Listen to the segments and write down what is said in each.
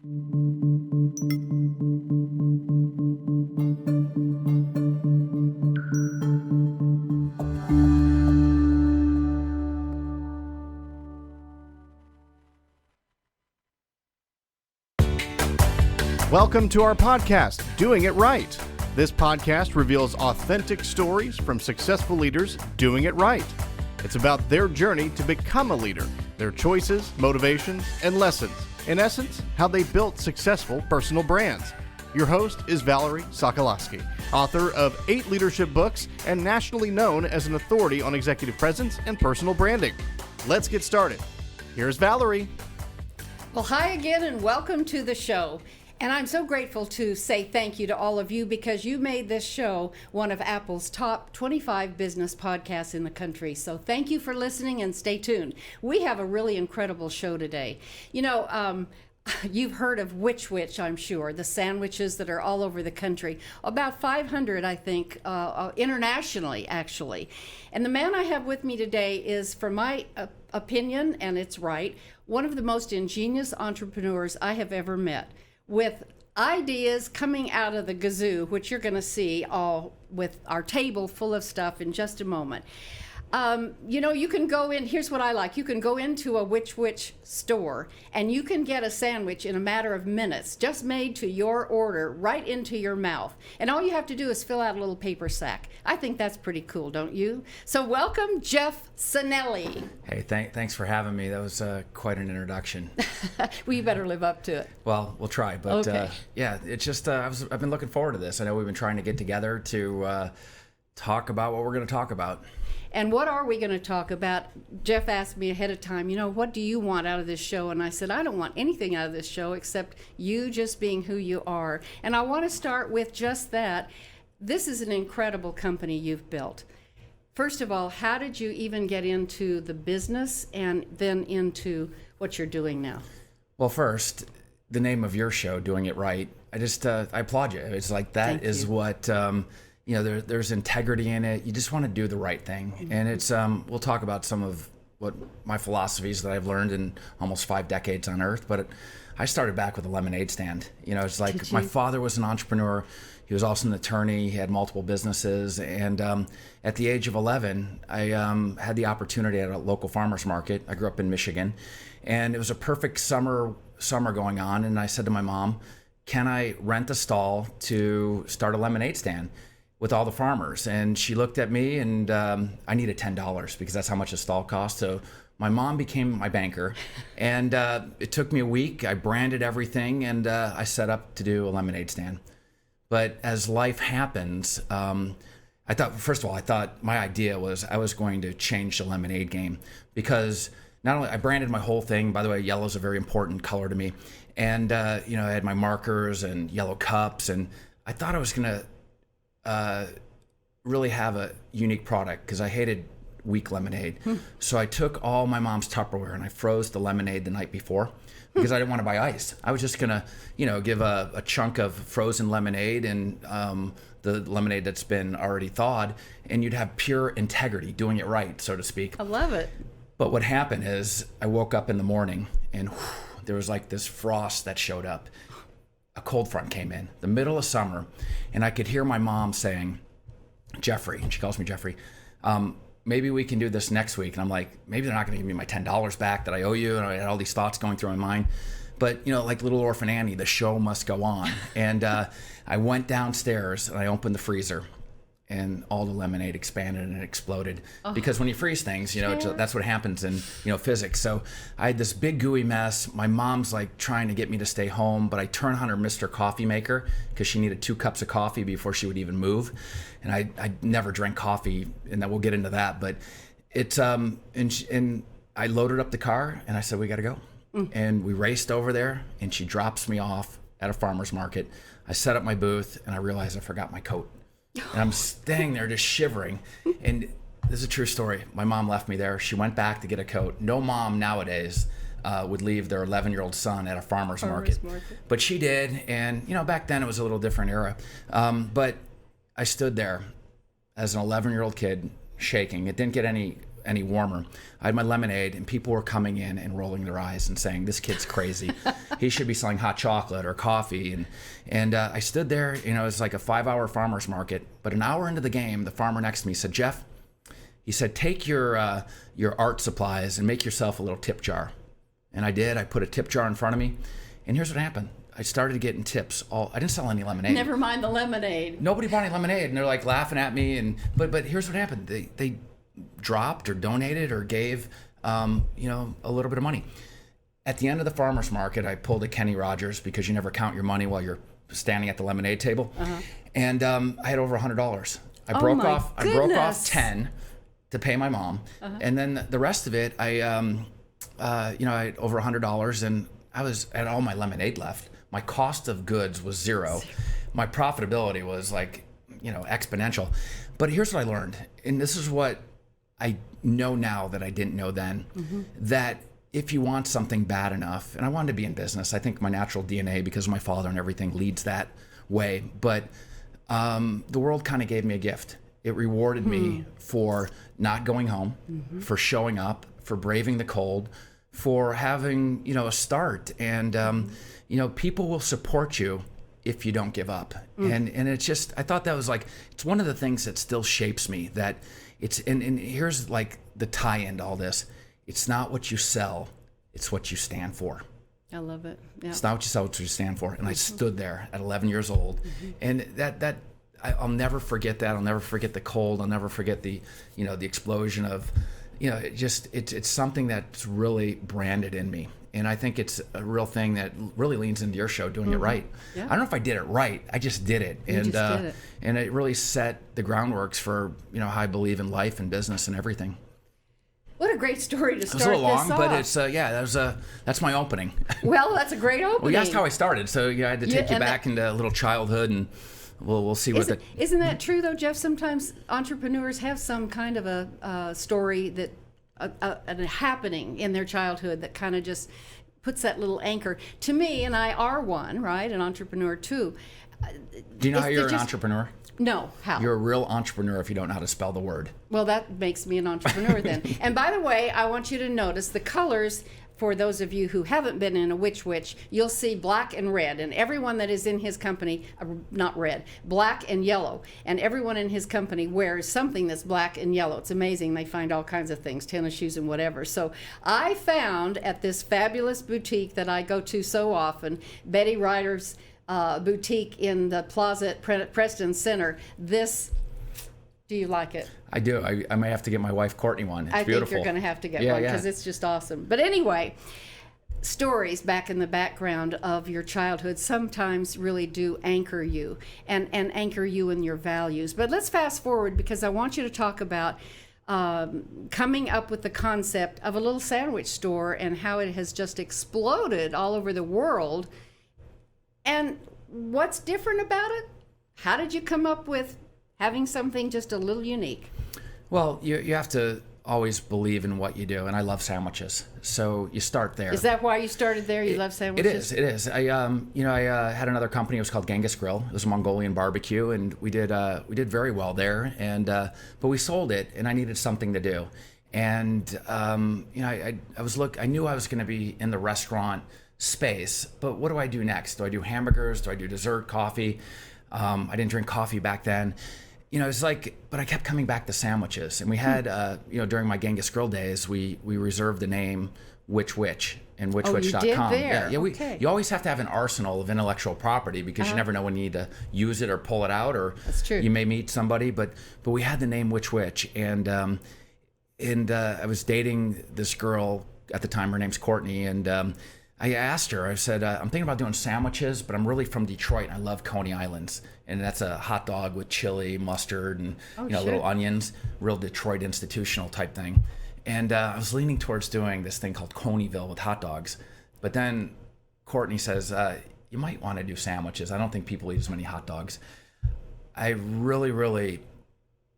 Welcome to our podcast, Doing It Right. This podcast reveals authentic stories from successful leaders doing it right. It's about their journey to become a leader, their choices, motivations, and lessons. In essence, how they built successful personal brands. Your host is Valerie Sokolosky, author of 8 leadership books and nationally known as an authority on executive presence and personal branding. Let's get started. Here's Valerie. Well, hi again and welcome to the show. And I'm so grateful to say thank you to all of you because you made this show one of Apple's top 25 business podcasts in the country. So thank you for listening and stay tuned. We have a really incredible show today. You know, you've heard of Which Wich, I'm sure, the sandwiches that are all over the country. About 500, I think, internationally, actually. And the man I have with me today is, from my opinion, and it's right, one of the most ingenious entrepreneurs I have ever met, with ideas coming out of the gazoo, which you're going to see all with our table full of stuff in just a moment. You know, you can go in, here's what I like. You can go into a Which Wich store and you can get a sandwich in a matter of minutes, just made to your order, right into your mouth. And all you have to do is fill out a little paper sack. I think that's pretty cool, don't you? So welcome, Jeff Sinelli. Hey, thanks for having me. That was quite an introduction. Well, you better live up to it. Well, we'll try. But okay. Yeah, it's just, I've been looking forward to this. I know we've been trying to get together to talk about what we're going to talk about. And what are we going to talk about? Jeff asked me ahead of time, you know, what do you want out of this show? And I said, I don't want anything out of this show except you just being who you are. And I want to start with just that. This is an incredible company you've built. First of all, how did you even get into the business and then into what you're doing now? Well, first, the name of your show, Doing It Right, I applaud you. It's like that is what... you know, there's integrity in it. You just want to do the right thing. Mm-hmm. And it's, we'll talk about some of what my philosophies that I've learned in almost 5 decades on Earth. But I started back with a lemonade stand. You know, it's like my father was an entrepreneur. He was also an attorney. He had multiple businesses. And at the age of 11, I had the opportunity at a local farmer's market. I grew up in Michigan. And it was a perfect summer going on. And I said to my mom, can I rent a stall to start a lemonade stand with all the farmers? And she looked at me, and I needed $10 because that's how much a stall cost. So my mom became my banker, and it took me a week. I branded everything, and I set up to do a lemonade stand. But as life happens, I thought my idea was I was going to change the lemonade game, because not only I branded my whole thing. By the way, yellow is a very important color to me, and you know, I had my markers and yellow cups, and I thought I was gonna really have a unique product because I hated weak lemonade. So I took all my mom's Tupperware and I froze the lemonade the night before because I didn't want to buy ice. I was just gonna, you know, give a chunk of frozen lemonade and the lemonade that's been already thawed, and you'd have pure integrity, doing it right, so to speak. I love it. But what happened is I woke up in the morning and there was like this frost that showed up. A cold front came in the middle of summer, and I could hear my mom saying, Jeffrey, and she calls me Jeffrey, maybe we can do this next week. And I'm like, maybe they're not going to give me my $10 back that I owe you. And I had all these thoughts going through my mind. But, you know, like little orphan Annie, the show must go on. And I went downstairs and I opened the freezer, and all the lemonade expanded and it exploded. Because when you freeze things, you know, that's what happens in, you know, physics. So I had this big gooey mess. My mom's like trying to get me to stay home, but I turned on her Mr. Coffee maker because she needed 2 cups of coffee before she would even move. And I never drank coffee, and then we'll get into that. But it's, and I loaded up the car and I said, we got to go. And we raced over there, and she drops me off at a farmer's market. I set up my booth and I realized I forgot my coat. And I'm staying there just shivering. And this is a true story. My mom left me there. She went back to get a coat. No mom nowadays would leave their 11-year-old son at a farmer's market. But she did. And, you know, back then it was a little different era. But I stood there as an 11-year-old kid shaking. It didn't get any any warmer. I had my lemonade, and people were coming in and rolling their eyes and saying, "This kid's crazy. He should be selling hot chocolate or coffee." And I stood there. It was like a 5-hour farmer's market. But an hour into the game, the farmer next to me said, "Jeff," he said, "take your art supplies and make yourself a little tip jar." And I did. I put a tip jar in front of me, and here's what happened. I started getting tips. I didn't sell any lemonade. Never mind the lemonade. Nobody bought any lemonade, and they're like laughing at me. But here's what happened. They dropped or donated or gave a little bit of money. At the end of the farmer's market, I pulled a Kenny Rogers, because you never count your money while you're standing at the lemonade table. And I had over $100. I broke off 10 to pay my mom, and then the rest of it, I had over $100, and I had all my lemonade left. My cost of goods was zero. My profitability was like, exponential. But here's what I learned, and this is what I know now that I didn't know then, that if you want something bad enough, and I wanted to be in business, I think my natural DNA, because of my father and everything, leads that way. But the world kind of gave me a gift. It rewarded me for not going home, for showing up, for braving the cold, for having, a start. And, people will support you if you don't give up. And it's just, I thought that was like, it's one of the things that still shapes me, that it's, and here's like the tie-in to all this. It's not what you sell, it's what you stand for. I love it. Yeah. It's not what you sell, it's what you stand for. And I stood there at 11 years old, and I'll never forget that. I'll never forget the cold. I'll never forget the explosion of, it's something that's really branded in me. And I think it's a real thing that really leans into your show, Doing It Right. Yeah. I don't know if I did it right. I just did it. And it really set the groundworks for, how I believe in life and business and everything. What a great story to start this off. It was a little long, but it's, that's my opening. Well, that's a great opening. Well, you asked how I started, so I had to take you back into a little childhood, and we'll see what that... Isn't that true, though, Jeff? Sometimes entrepreneurs have some kind of a story that a happening in their childhood that kind of just puts that little anchor. To me, and I are one, right, an entrepreneur too. Do you know how you're an entrepreneur? No, how? You're a real entrepreneur if you don't know how to spell the word. Well, that makes me an entrepreneur then. And by the way, I want you to notice the colors. For those of you who haven't been in a Which Wich, you'll see black and red, and everyone that is in his company, not red, black and yellow, and everyone in his company wears something that's black and yellow. It's amazing. They find all kinds of things, tennis shoes and whatever. So I found at this fabulous boutique that I go to so often, Betty Ryder's boutique in the plaza at Preston Center, this. Do you like it? I do. I may have to get my wife Courtney one. It's beautiful. I think you're going to have to get one because it's just awesome. But anyway, stories back in the background of your childhood sometimes really do anchor you and anchor you in your values. But let's fast forward, because I want you to talk about coming up with the concept of a little sandwich store and how it has just exploded all over the world. And what's different about it? How did you come up with having something just a little unique? Well, you have to always believe in what you do, and I love sandwiches, so you start there. Is that why you started there? You love sandwiches? It is. I had another company. It was called Genghis Grill. It was a Mongolian barbecue, and we did very well there. And but we sold it, and I needed something to do. And I knew I was going to be in the restaurant space, but what do I do next? Do I do hamburgers? Do I do dessert, coffee? I didn't drink coffee back then. It's like, but I kept coming back to sandwiches. And we had, during my Genghis Grill days, we reserved the name Which Wich and whichwich.com. You did there. Yeah, okay. You always have to have an arsenal of intellectual proproperty, because you never know when you need to use it or pull it out, or that's true. You may meet somebody. But we had the name Which Wich, and I was dating this girl at the time. Her name's Courtney, and I asked her, I said, I'm thinking about doing sandwiches, but I'm really from Detroit, and I love Coney Islands. And that's a hot dog with chili, mustard, and little onions, real Detroit institutional type thing. And I was leaning towards doing this thing called Coneyville with hot dogs. But then Courtney says, you might want to do sandwiches. I don't think people eat as many hot dogs. I really, really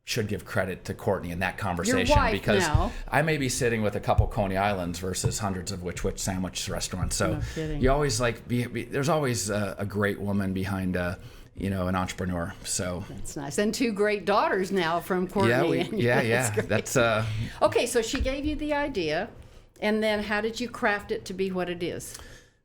should give credit to Courtney in that conversation, your wife because now. I may be sitting with a couple Coney Islands versus hundreds of Which Wich sandwich restaurants. So no kidding. You always there's always a great woman behind an entrepreneur. So that's nice. And 2 great daughters now from Courtney. Yeah. That's okay. So she gave you the idea, and then how did you craft it to be what it is?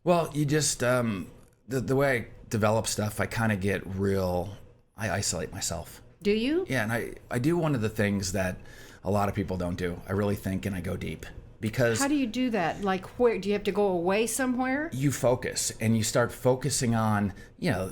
Well, you just the way I develop stuff, I kind of get I isolate myself. Do you? Yeah, and I do one of the things that a lot of people don't do. I really think and I go deep. Because how do you do that? Like, where do you have to go away somewhere? You focus, and you start focusing on,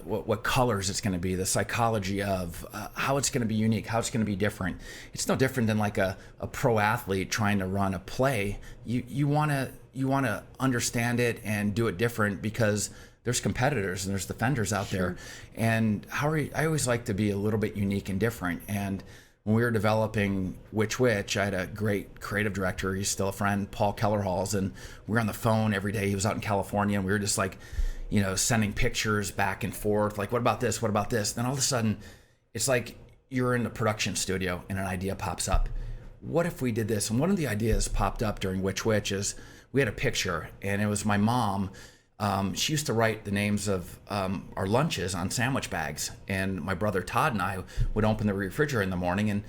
what colors it's going to be, the psychology of how it's going to be unique, how it's going to be different. It's no different than like a pro athlete trying to run a play. You want to understand it and do it different because there's competitors and there's defenders out there. And I always like to be a little bit unique and different. And when we were developing Which Wich, I had a great creative director. He's still a friend, Paul Kellerhalls, and we were on the phone every day. He was out in California, and we were just like, sending pictures back and forth. Like, what about this? What about this? Then all of a sudden, it's like you're in the production studio, and an idea pops up. What if we did this? And one of the ideas popped up during Which Wich is we had a picture, and it was my mom. She used to write the names of our lunches on sandwich bags, and my brother Todd and I would open the refrigerator in the morning, and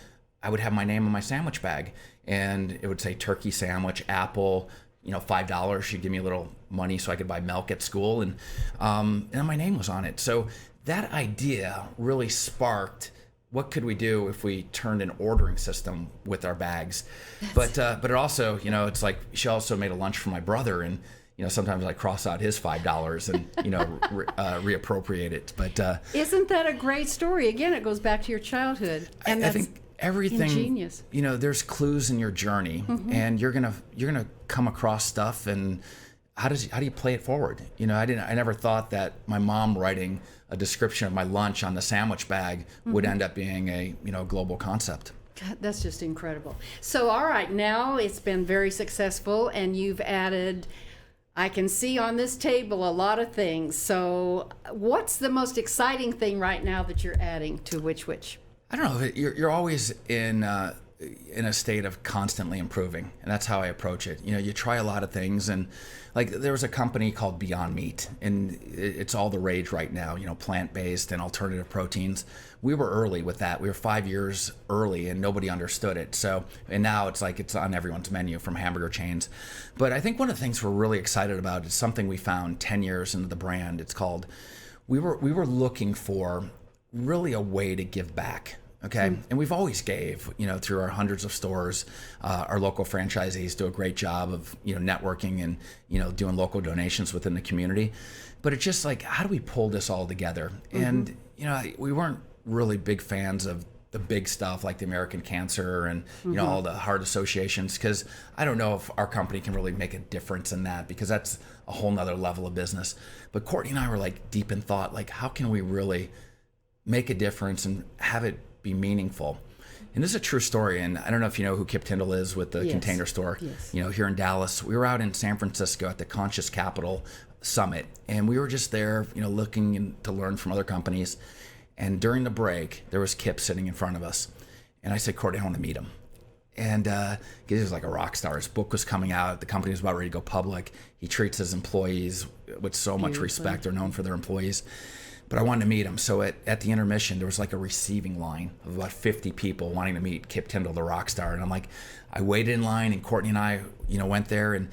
I would have my name on my sandwich bag, and it would say turkey sandwich, apple, $5. She'd give me a little money so I could buy milk at school, and my name was on it. So that idea really sparked, what could we do if we turned an ordering system with our bags? But it also, it's like she also made a lunch for my brother, and sometimes I cross out his $5 and, reappropriate it. But isn't that a great story? Again, it goes back to your childhood. And I think everything, ingenious. There's clues in your journey, and you're gonna come across stuff. And how do you play it forward? I never thought that my mom writing a description of my lunch on the sandwich bag would end up being a global concept. God, that's just incredible. So, all right, now it's been very successful, and you've added, I can see on this table a lot of things. So what's the most exciting thing right now that you're adding to Which Wich? I don't know. You're always in a state of constantly improving, and that's how I approach it. You try a lot of things, and like there was a company called Beyond Meat, and it's all the rage right now. Plant-based and alternative proteins. We were early with that. We were 5 years early, and nobody understood it. And now it's like it's on everyone's menu from hamburger chains. But I think one of the things we're really excited about is something we found 10 years into the brand. It's called, we were looking for really a way to give back. Okay. And we've always gave, through our hundreds of stores. Our local franchisees do a great job of, networking and, doing local donations within the community. But it's just like, how do we pull this all together? And, we weren't really big fans of the big stuff like the American Cancer and, all the heart associations, because I don't know if our company can really make a difference in that, because that's a whole nother level of business. But Courtney and I were like deep in thought, like, how can we really make a difference and have it be meaningful? And this is a true story, and I don't know if you know who Kip Tyndall is with the Container Store. Yes. Here in Dallas. We were out in San Francisco at the Conscious Capital Summit, and we were just there, looking to learn from other companies. And during the break, there was Kip sitting in front of us, and I said, Courtney, I want to meet him. And he was like a rock star. His book was coming out. The company was about ready to go public. He treats his employees with so much respect. They're known for their employees. But I wanted to meet him. So at the intermission, there was like a receiving line of about 50 people wanting to meet Kip Tyndall, the rock star. And I'm like, I waited in line, and Courtney and I, went there. And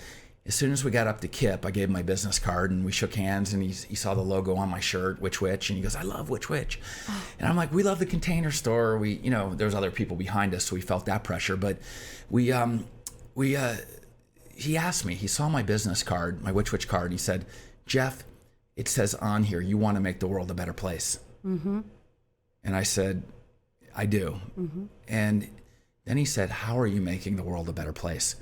as soon as we got up to Kip, I gave him my business card, and we shook hands, and he saw the logo on my shirt, Which Wich, and he goes, I love Which Wich. And I'm like, we love the Container Store. We, there was other people behind us, so we felt that pressure. But he asked me, he saw my business card, my Which Wich card, and he said, Jeff, it says on here, you want to make the world a better place. And I said, I do. And then he said, how are you making the world a better place?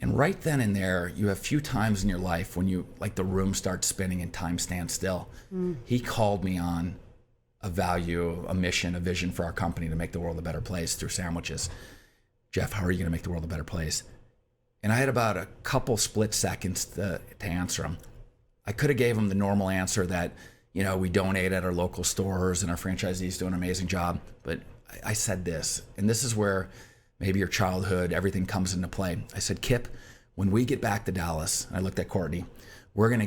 And right then and there, you have few times in your life when you, like, the room starts spinning and time stands still. He called me on a value, a mission, a vision for our company to make the world a better place through sandwiches. Jeff, how are you going to make the world a better place? And I had about a couple split seconds to answer him. I could have gave him the normal answer that, we donate at our local stores and our franchisees do an amazing job. But I said this, and this is where maybe your childhood, everything comes into play. I said, Kip, when we get back to Dallas, and I looked at Courtney, we're going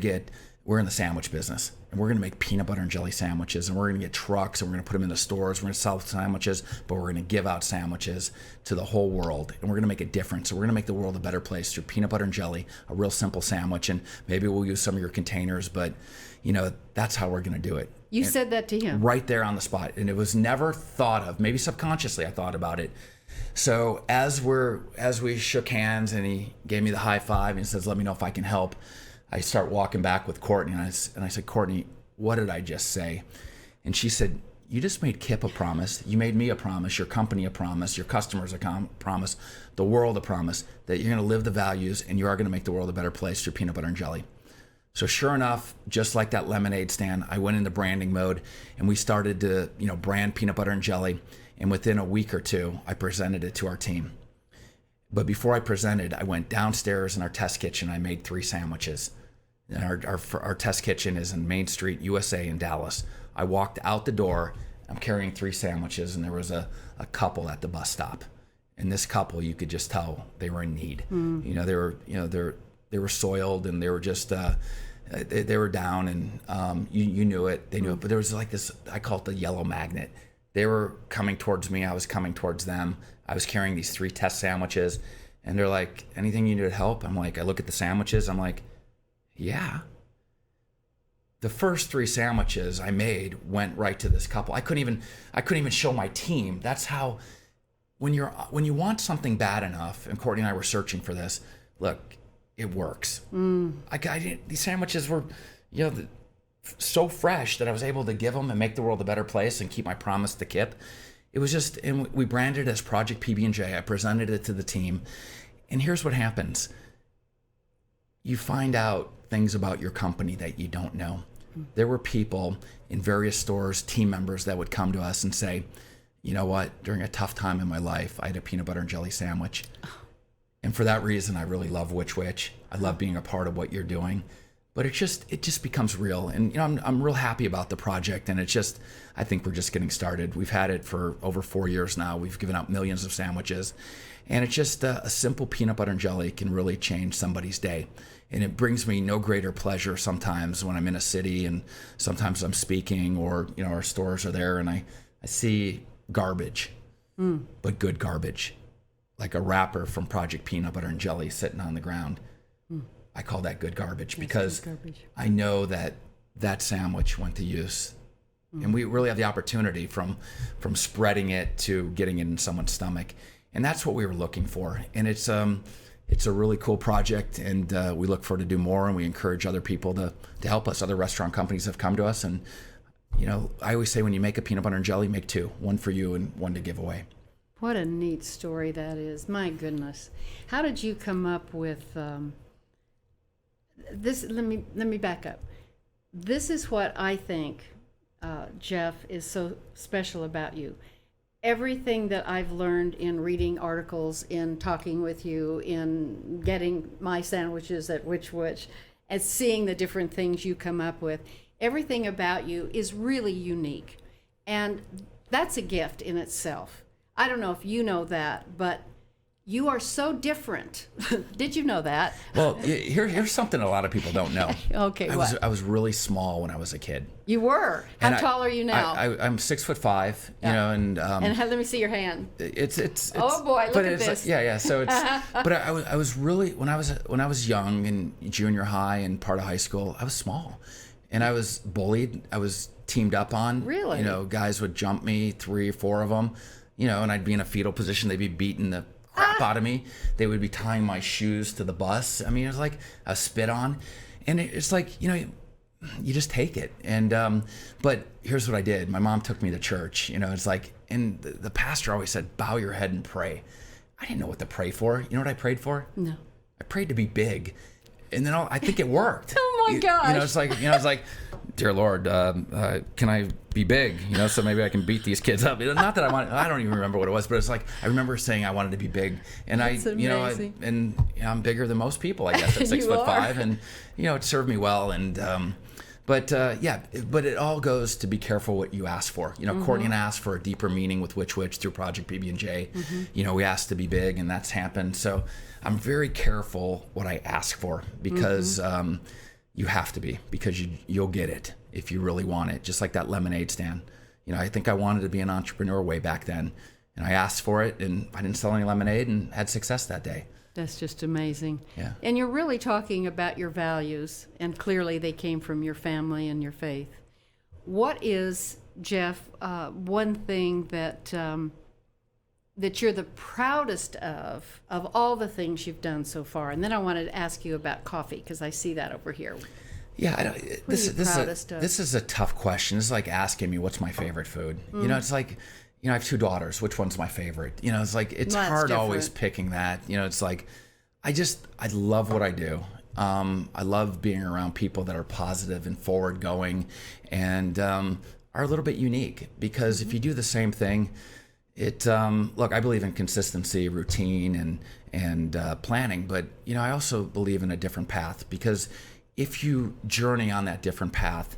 we're in the sandwich business, and we're going to make peanut butter and jelly sandwiches, and we're going to get trucks, and we're going to put them in the stores. We're going to sell sandwiches, but we're going to give out sandwiches to the whole world, and we're going to make a difference. So we're going to make the world a better place through peanut butter and jelly, a real simple sandwich, and maybe we'll use some of your containers, but that's how we're going to do it. You said that to him? Right there on the spot, and it was never thought of. Maybe subconsciously I thought about it. So as we shook hands, and he gave me the high five, and he says, "Let me know if I can help." I start walking back with Courtney, and I said, "Courtney, what did I just say?" And she said, "You just made Kip a promise. You made me a promise, your company a promise, your customers a promise, the world a promise that you're going to live the values and you are going to make the world a better place through peanut butter and jelly." So sure enough, just like that lemonade stand, I went into branding mode, and we started to brand peanut butter and jelly. And within a week or two, I presented it to our team. But before I presented, I went downstairs in our test kitchen. I made 3 sandwiches. And our test kitchen is in Main Street, USA in Dallas. I walked out the door. I'm carrying 3 sandwiches, and there was a couple at the bus stop. And this couple, you could just tell they were in need. They were soiled, and they were just they were down, and you knew it. They knew it. But there was like this, I call it the yellow magnet. They were coming towards me. I was coming towards them. I was carrying these 3 test sandwiches, and they're like, "Anything you need help?" I'm like, I look at the sandwiches. I'm like, yeah. The first 3 sandwiches I made went right to this couple. I couldn't even show my team. That's how, when you want something bad enough, and Courtney and I were searching for this, look, it works. These sandwiches were, so fresh that I was able to give them and make the world a better place and keep my promise to Kip. It was just, and we branded it as Project PB&J. I presented it to the team, and here's what happens. You find out things about your company that you don't know. There were people in various stores, team members, that would come to us and say, "You know what, during a tough time in my life, I had a peanut butter and jelly sandwich. And for that reason, I really love Which Wich. I love being a part of what you're doing." But it just becomes real. And I'm real happy about the project, and I think we're just getting started. We've had it for over 4 years now. We've given out millions of sandwiches, and it's just a simple peanut butter and jelly can really change somebody's day. And it brings me no greater pleasure sometimes when I'm in a city, and sometimes I'm speaking, or our stores are there, and I see garbage, but good garbage, like a wrapper from Project Peanut Butter and Jelly sitting on the ground. I call that good garbage, because I know that sandwich went to use. And we really have the opportunity from spreading it to getting it in someone's stomach. And that's what we were looking for. And it's a really cool project, and we look forward to do more, and we encourage other people to help us. Other restaurant companies have come to us, and I always say, when you make a peanut butter and jelly, make 2, one for you and one to give away. What a neat story that is. My goodness. How did you come up with this? Let me back up. This is what I think, Jeff, is so special about you. Everything that I've learned in reading articles, in talking with you, in getting my sandwiches at Which Wich, and seeing the different things you come up with, everything about you is really unique. And that's a gift in itself. I don't know if you know that, but you are so different. Did you know that? Well, here's something a lot of people don't know. Okay, what? I was really small when I was a kid. You were? How tall are you now? I'm 6'5", and let me see your hand. It's oh boy, look at this. Yeah. So it's, but I was really, when I was young, in junior high and part of high school, I was small, and I was bullied. I was teamed up on. Really? Guys would jump me, 3 or 4 of them, and I'd be in a fetal position. They'd be beating the crap out of me. They would be tying my shoes to the bus. I mean, it was like a spit on, and it's like, you just take it. And but here's what I did. My mom took me to church. It's like, and the pastor always said, bow your head and pray. I didn't know what to pray for. You know what I prayed for? No. I prayed to be big, and then I think it worked. Oh my gosh! It's like, dear Lord, can I be big? So maybe I can beat these kids up. Not that I don't even remember what it was, but it's like, I remember saying I wanted to be big, and That's amazing. I'm bigger than most people, I guess, at 6'5", and it served me well, and but it all goes to be careful what you ask for. Courtney and I asked for a deeper meaning with Which Wich through Project PB&J. We asked to be big, and that's happened. So I'm very careful what I ask for, because you have to be, because you'll get it if you really want it. Just like that lemonade stand. I think I wanted to be an entrepreneur way back then, and I asked for it, and I didn't sell any lemonade and had success that day. That's just amazing. Yeah. And you're really talking about your values, and clearly they came from your family and your faith. What is, Jeff, one thing that that you're the proudest of all the things you've done so far? And then I wanted to ask you about coffee, because I see that over here. Yeah, this is a tough question. It's like asking me what's my favorite food. It's like, I have 2 daughters. Which one's my favorite? It's like, it's hard always picking that. It's like, I love what I do. I love being around people that are positive and forward going, and are a little bit unique, because if you do the same thing, look, I believe in consistency, routine, and planning, but I also believe in a different path, because if you journey on that different path,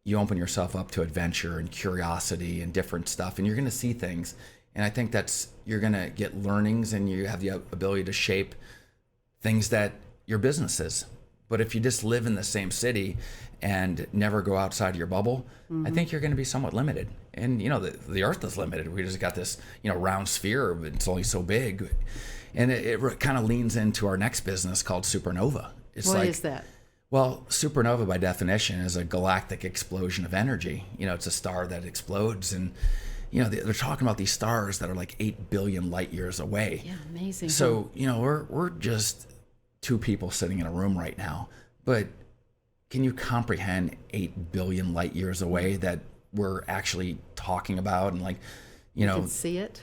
you open yourself up to adventure and curiosity and different stuff, and you're going to see things. And I think you're going to get learnings, and you have the ability to shape things that your business is. But if you just live in the same city and never go outside of your bubble, I think you're going to be somewhat limited. And the earth is limited. We just got this round sphere, but it's only so big. And it kind of leans into our next business called Supernova. What is that? Well, supernova by definition is a galactic explosion of energy. It's a star that explodes, and they're talking about these stars that are like 8 billion light years away. Yeah, amazing. So we're just 2 people sitting in a room right now, but can you comprehend 8 billion light years away that we're actually talking about? And you can see it.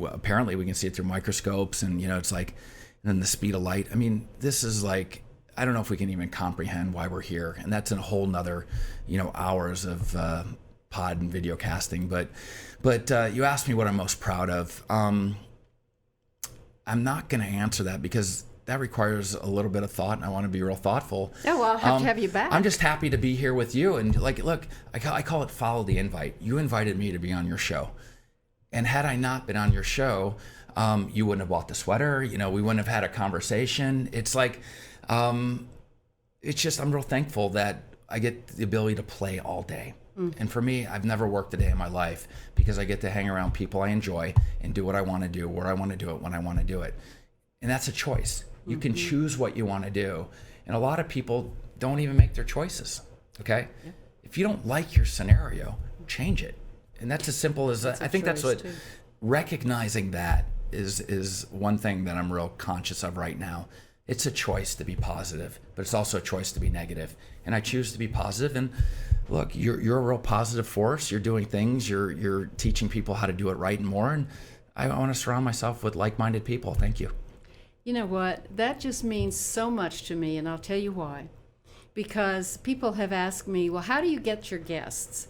Apparently we can see it through microscopes, and it's like, and then the speed of light. I mean, this is like, I don't know if we can even comprehend why we're here. And that's in a whole nother, hours of pod and video casting. But you asked me what I'm most proud of. I'm not going to answer that, because that requires a little bit of thought, and I want to be real thoughtful. Oh, well, I'll have to have you back. I'm just happy to be here with you. And look, I call it follow the invite. You invited me to be on your show. And had I not been on your show, you wouldn't have bought the sweater. We wouldn't have had a conversation. It's like, it's just, I'm real thankful that I get the ability to play all day. And for me, I've never worked a day in my life, because I get to hang around people I enjoy and do what I want to do, where I want to do it, when I want to do it. And that's a choice. You can choose what you want to do. And a lot of people don't even make their choices. Okay? Yeah. If you don't like your scenario, change it. And that's as simple as I think that's what recognizing that is one thing that I'm real conscious of right now. It's a choice to be positive, but it's also a choice to be negative. And I choose to be positive. And look, you're a real positive force. You're doing things. You're teaching people how to do it right and more. And I want to surround myself with like-minded people. Thank you. You know what? That just means so much to me, and I'll tell you why. Because people have asked me, well, how do you get your guests?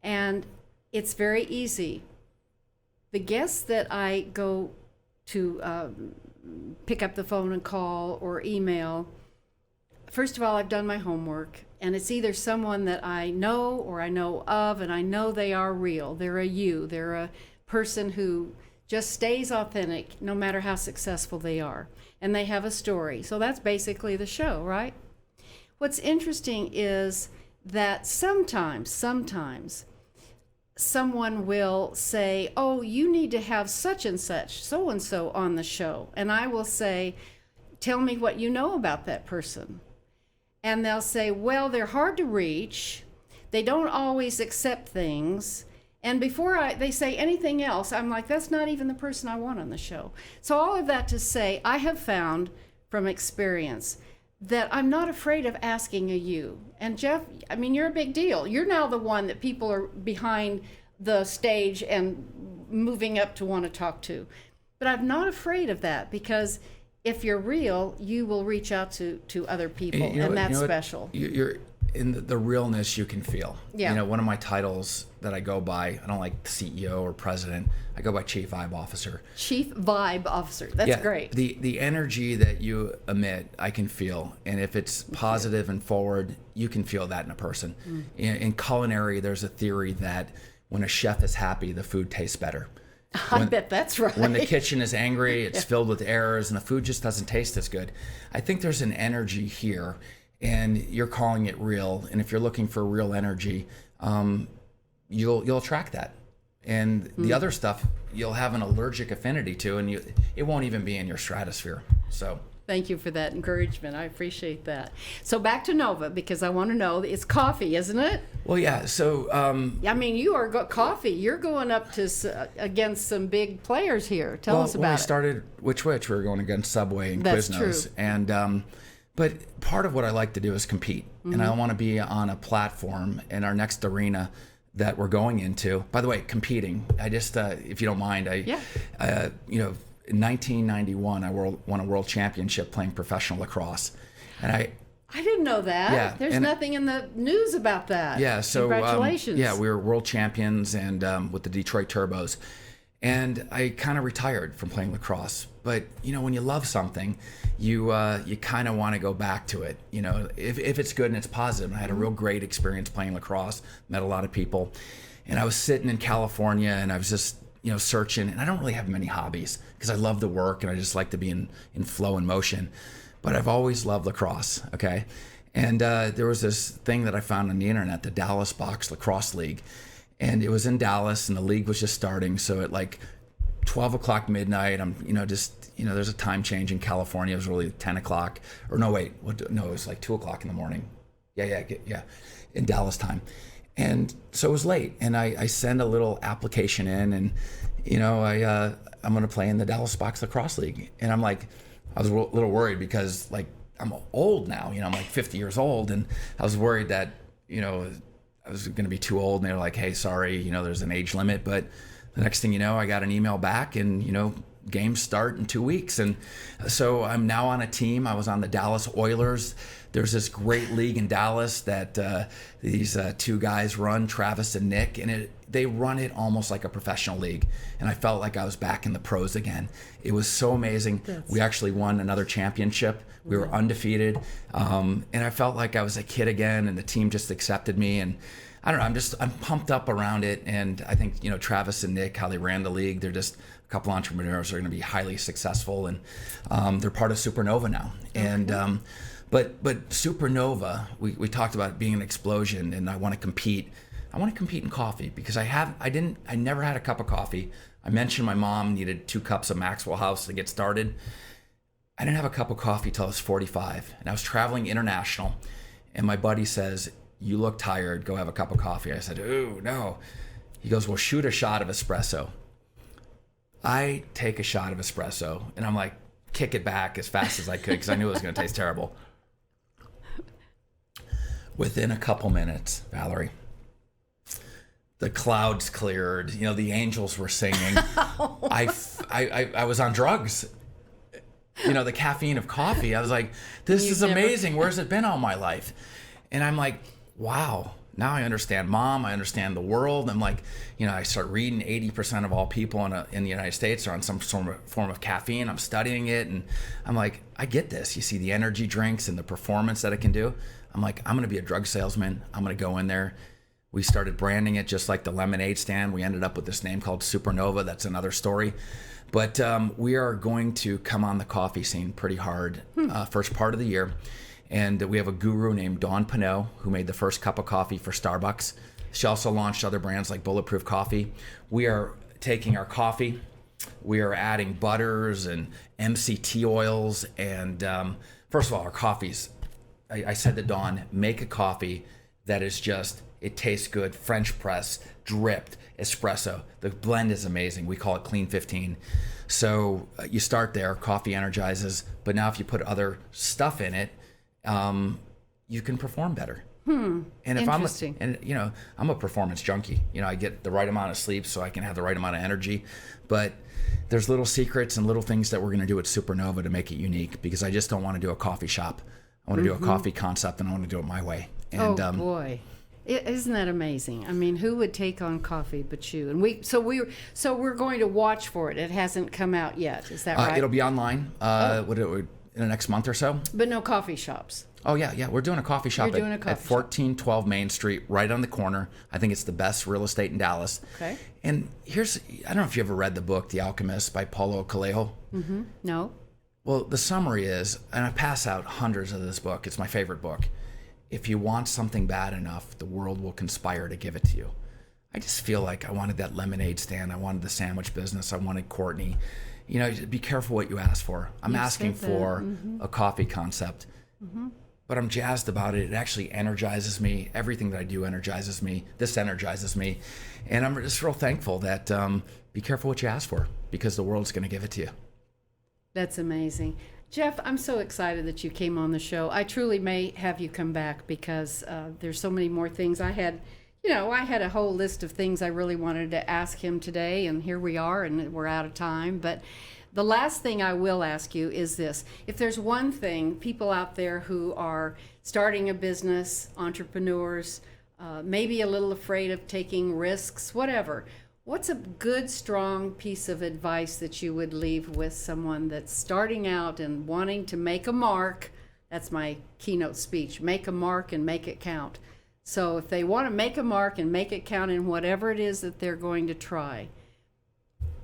And it's very easy. The guests that I go to pick up the phone and call or email, first of all, I've done my homework, and it's either someone that I know or I know of, and I know they are real. They're they're a person who just stays authentic no matter how successful they are, and they have a story. So that's basically the show, right? What's interesting is that sometimes someone will say, oh, you need to have such and such, so-and-so on the show. And I will say, tell me what you know about that person. And they'll say, well, they're hard to reach. They don't always accept things. And before they say anything else, I'm like, that's not even the person I want on the show. So all of that to say, I have found from experience that I'm not afraid of asking you. And Jeff, I mean, you're a big deal. You're now the one that people are behind the stage and moving up to want to talk to. But I'm not afraid of that, because if you're real, you will reach out to other people, and that's special. You're in the realness you can feel. Yeah. One of my titles that I go by, I don't like CEO or president. I go by Chief Vibe Officer. Chief Vibe Officer. That's great. The energy that you emit, I can feel. And if it's positive and forward, you can feel that in a person. In culinary, there's a theory that when a chef is happy, the food tastes better. I bet that's right. When the kitchen is angry, it's filled with errors, and the food just doesn't taste as good. I think there's an energy here. and you're calling it real. And if you're looking for real energy, you'll attract that. And the other stuff you'll have an allergic affinity to, and it won't even be in your stratosphere. So thank you for that encouragement. I appreciate that. So back to Nova, because I want to know, it's coffee, isn't it? Well, yeah. So I mean, you are coffee. You're going up to against some big players here. Tell us about when we it. started Which Wich, we were going against Subway and That's Quiznos. true. And but part of what I like to do is compete, and I want to be on a platform in our next arena that we're going into. By the way, competing. I just, if you don't mind, in 1991, I won a world championship playing professional lacrosse, and I didn't know that. Yeah, There's nothing in the news about that. Yeah, so congratulations. we were world champions and with the Detroit Turbos, and I kind of retired from playing lacrosse. But when you love something, you kind of want to go back to it. If it's good and it's positive. And I had a real great experience playing lacrosse. Met a lot of people, and I was sitting in California, and I was just searching. And I don't really have many hobbies because I love the work and I just like to be in flow and motion. But I've always loved lacrosse. Okay, and there was this thing that I found on the internet, the Dallas Box Lacrosse League, and it was in Dallas, and the league was just starting. So at like 12 o'clock midnight, I'm there's a time change in California. It was really 10 o'clock, or no, wait, no, it was like 2 o'clock in the morning. Yeah, in Dallas time. And so it was late, and I send a little application in, and I'm going to play in the Dallas Box Lacrosse League. And I'm like, I was a little worried because like I'm old now, I'm like 50 years old, and I was worried that I was going to be too old, and they were like, hey, sorry, there's an age limit. But the next thing you know, I got an email back, and games start in 2 weeks. And so I'm now on a team. I was on the Dallas Oilers. There's this great league in Dallas that these two guys run, Travis and Nick, and they run it almost like a professional league. And I felt like I was back in the pros again. It was so amazing. We actually won another championship. We were undefeated. And I felt like I was a kid again, and the team just accepted me. And I don't know, I'm pumped up around it. And I think, Travis and Nick, how they ran the league, they're just a couple entrepreneurs are going to be highly successful, and they're part of Supernova now. Okay. And but Supernova, we talked about being an explosion, and I want to compete. I want to compete in coffee because I never had a cup of coffee. I mentioned my mom needed 2 cups of Maxwell House to get started. I didn't have a cup of coffee till I was 45, and I was traveling international, and my buddy says, "You look tired, go have a cup of coffee." I said, "Ooh, no." He goes, "Well, shoot a shot of espresso." I take a shot of espresso, and I'm like, kick it back as fast as I could because I knew it was going to taste terrible. Within a couple minutes, Valerie, the clouds cleared. The angels were singing. I was on drugs. The caffeine of coffee. I was like, this is amazing. Where's it been all my life? And I'm like, wow. Now I understand Mom. I understand the world. I'm like, I start reading 80% of all people in the United States are on some form of caffeine. I'm studying it, and I'm like, I get this. You see the energy drinks and the performance that it can do. I'm like, I'm going to be a drug salesman. I'm going to go in there. We started branding it just like the lemonade stand. We ended up with this name called Supernova. That's another story. But we are going to come on the coffee scene pretty hard first part of the year. And we have a guru named Dawn Pinot who made the first cup of coffee for Starbucks. She also launched other brands like Bulletproof Coffee. We are taking our coffee. We are adding butters and MCT oils. And first of all, our coffees, I said to Dawn, make a coffee that is just, it tastes good, French press, dripped, espresso. The blend is amazing. We call it Clean 15. So you start there, coffee energizes. But now if you put other stuff in it, you can perform better. And if I'm a performance junkie, I get the right amount of sleep so I can have the right amount of energy. But there's little secrets and little things that we're going to do at Supernova to make it unique, because I just don't want to do a coffee shop. I want to do a coffee concept, and I want to do it my way. And, boy. Isn't that amazing? I mean, who would take on coffee but you? And we're going to watch for it. It hasn't come out yet. Is that right? It'll be online. In the next month or so. But no coffee shops. Oh, yeah. We're doing a coffee shop at 1412 Main Street, right on the corner. I think it's the best real estate in Dallas. Okay. And I don't know if you ever read the book, The Alchemist by Paulo Coelho. Mm-hmm. No. Well, the summary is, and I pass out hundreds of this book. It's my favorite book. If you want something bad enough, the world will conspire to give it to you. I just feel like I wanted that lemonade stand. I wanted the sandwich business. I wanted Courtney. You know, be careful what you ask for. I'm asking for a coffee concept, but I'm jazzed about it. It actually energizes me. Everything that I do energizes me. This energizes me. And I'm just real thankful that be careful what you ask for, because the world's going to give it to you. That's amazing. Jeff, I'm so excited that you came on the show. I truly may have you come back because there's so many more things. I had a whole list of things I really wanted to ask him today, and here we are, and we're out of time. But the last thing I will ask you is this. If there's one thing, people out there who are starting a business, entrepreneurs, maybe a little afraid of taking risks, whatever, what's a good, strong piece of advice that you would leave with someone that's starting out and wanting to make a mark? That's my keynote speech. Make a mark and make it count. So if they want to make a mark and make it count in whatever it is that they're going to try,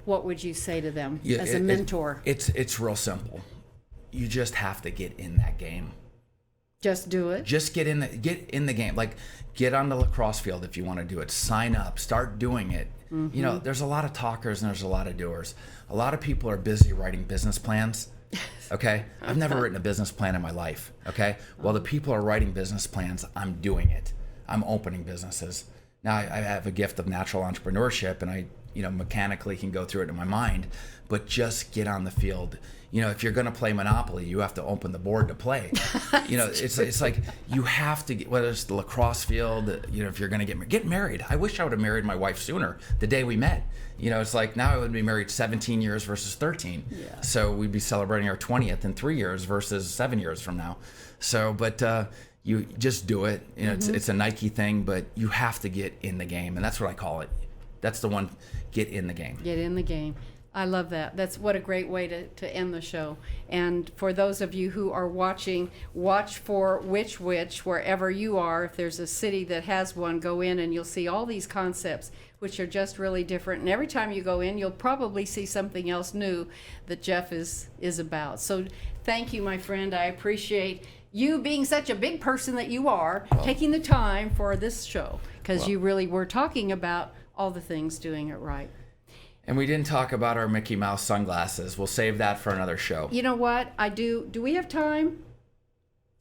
what would you say to them as a mentor? It's real simple. You just have to get in that game. Just do it. Just get in the game. Like, get on the lacrosse field if you want to do it. Sign up. Start doing it. You know, there's a lot of talkers and there's a lot of doers. A lot of people are busy writing business plans. Okay? I've never written a business plan in my life. Okay? While the people are writing business plans, I'm doing it. I'm opening businesses. Now, I have a gift of natural entrepreneurship, and I, mechanically can go through it in my mind, but just get on the field. If you're going to play Monopoly, you have to open the board to play. It's like you have to get, whether it's the lacrosse field, if you're going to get married. I wish I would have married my wife sooner, the day we met. It's like now I would be married 17 years versus 13. Yeah. So we'd be celebrating our 20th in 3 years versus 7 years from now. So, but you just do it. It's a Nike thing, but you have to get in the game, and that's what I call it. That's the one. Get in the game. Get in the game. I love that. That's what a great way to end the show. And for those of you who are watching, watch for Which Wich wherever you are. If there's a city that has one, go in and you'll see all these concepts, which are just really different. And every time you go in, you'll probably see something else new that Jeff is about. So thank you, my friend. I appreciate you being such a big person that you are, taking the time for this show, because you really were talking about all the things doing it right. And we didn't talk about our Mickey Mouse sunglasses. We'll save that for another show. You know what? Do we have time?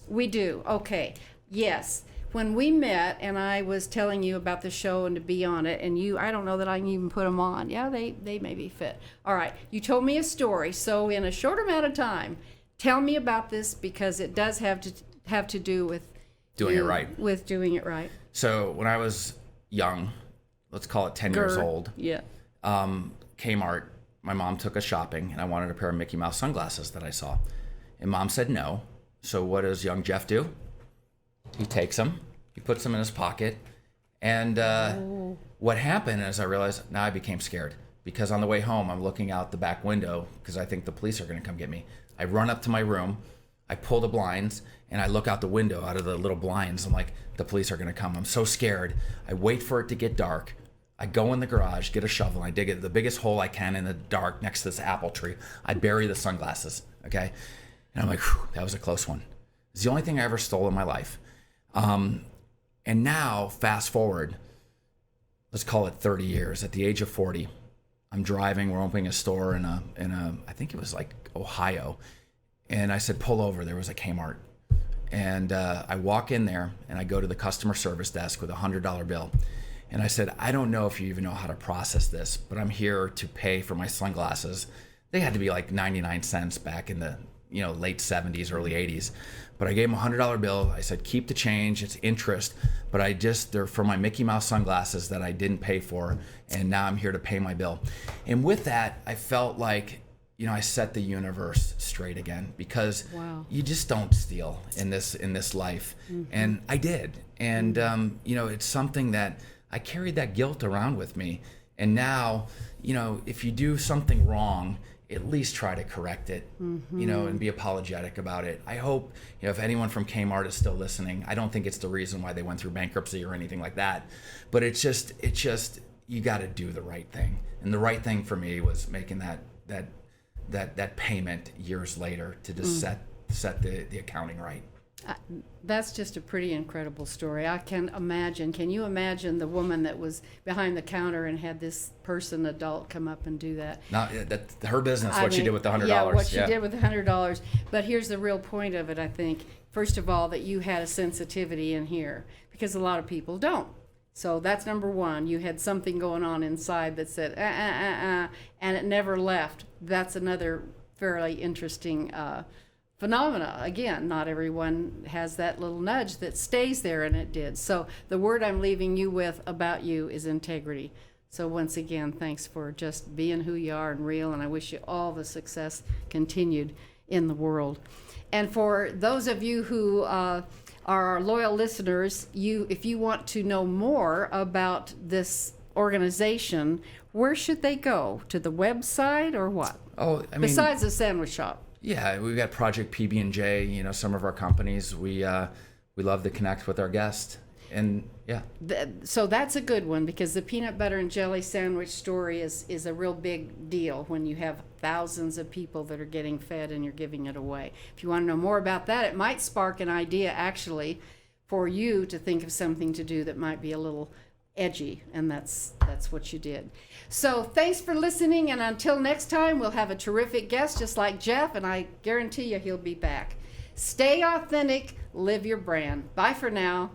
We do. Okay. Yes. When we met and I was telling you about the show and to be on it, and I don't know that I can even put them on. Yeah, they maybe fit. All right. You told me a story. So in a short amount of time, tell me about this, because it does have to do with doing it right. With doing it right. So when I was young, let's call it 10 years old. Yeah. Kmart, my mom took us shopping, and I wanted a pair of Mickey Mouse sunglasses that I saw. And Mom said no. So what does young Jeff do? He takes them, he puts them in his pocket, and what happened is I realized now I became scared, because on the way home I'm looking out the back window because I think the police are going to come get me. I run up to my room, I pull the blinds, and I look out the window out of the little blinds. I'm like, the police are going to come. I'm so scared. I wait for it to get dark. I go in the garage, get a shovel, and I dig it the biggest hole I can in the dark next to this apple tree. I bury the sunglasses, okay? And I'm like, that was a close one. It's the only thing I ever stole in my life. And now, fast forward, let's call it 30 years. At the age of 40, I'm driving. We're opening a store in a I think it was like Ohio. And I said, pull over. There was a Kmart. And I walk in there, and I go to the customer service desk with a $100 bill. And I said, I don't know if you even know how to process this, but I'm here to pay for my sunglasses. They had to be like 99 cents back in the late 70s, early 80s. But I gave him a $100 bill. I said, keep the change. It's interest. But they're for my Mickey Mouse sunglasses that I didn't pay for. And now I'm here to pay my bill. And with that, I felt like, I set the universe straight again, because you just don't steal in this life. Mm-hmm. And I did. And, it's something that I carried that guilt around with me. And now, if you do something wrong, at least try to correct it, and be apologetic about it. I hope, if anyone from Kmart is still listening, I don't think it's the reason why they went through bankruptcy or anything like that. But it's just you got to do the right thing. And the right thing for me was making that that payment years later to just set the accounting right. That's just a pretty incredible story. I can imagine. Can you imagine the woman that was behind the counter and had this adult come up and do that? That's her business, she did with the $100. Yeah, what she did with the $100. But here's the real point of it, I think. First of all, that you had a sensitivity in here, because a lot of people don't. So that's number one. You had something going on inside that said, and it never left. That's another fairly interesting phenomena. Again, not everyone has that little nudge that stays there, and it did. So the word I'm leaving you with about you is integrity. So once again, thanks for just being who you are and real, and I wish you all the success continued in the world. And for those of you who are our loyal listeners, if you want to know more about this organization, where should they go? To the website or what? Besides the sandwich shop. Yeah, we've got Project PB&J, some of our companies. We love to connect with our guests. And yeah. So that's a good one, because the peanut butter and jelly sandwich story is a real big deal when you have thousands of people that are getting fed and you're giving it away. If you want to know more about that, it might spark an idea actually for you to think of something to do that might be a little edgy, and that's what you did. So thanks for listening, and until next time, we'll have a terrific guest just like Jeff, and I guarantee you he'll be back. Stay authentic, live your brand. Bye for now.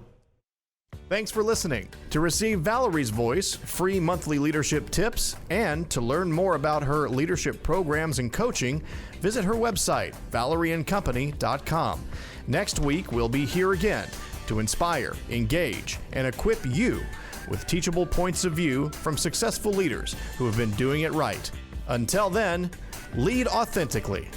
Thanks for listening. To receive Valerie's voice, free monthly leadership tips, and to learn more about her leadership programs and coaching, visit her website, valerieandcompany.com. Next week, we'll be here again to inspire, engage, and equip you with teachable points of view from successful leaders who have been doing it right. Until then, lead authentically.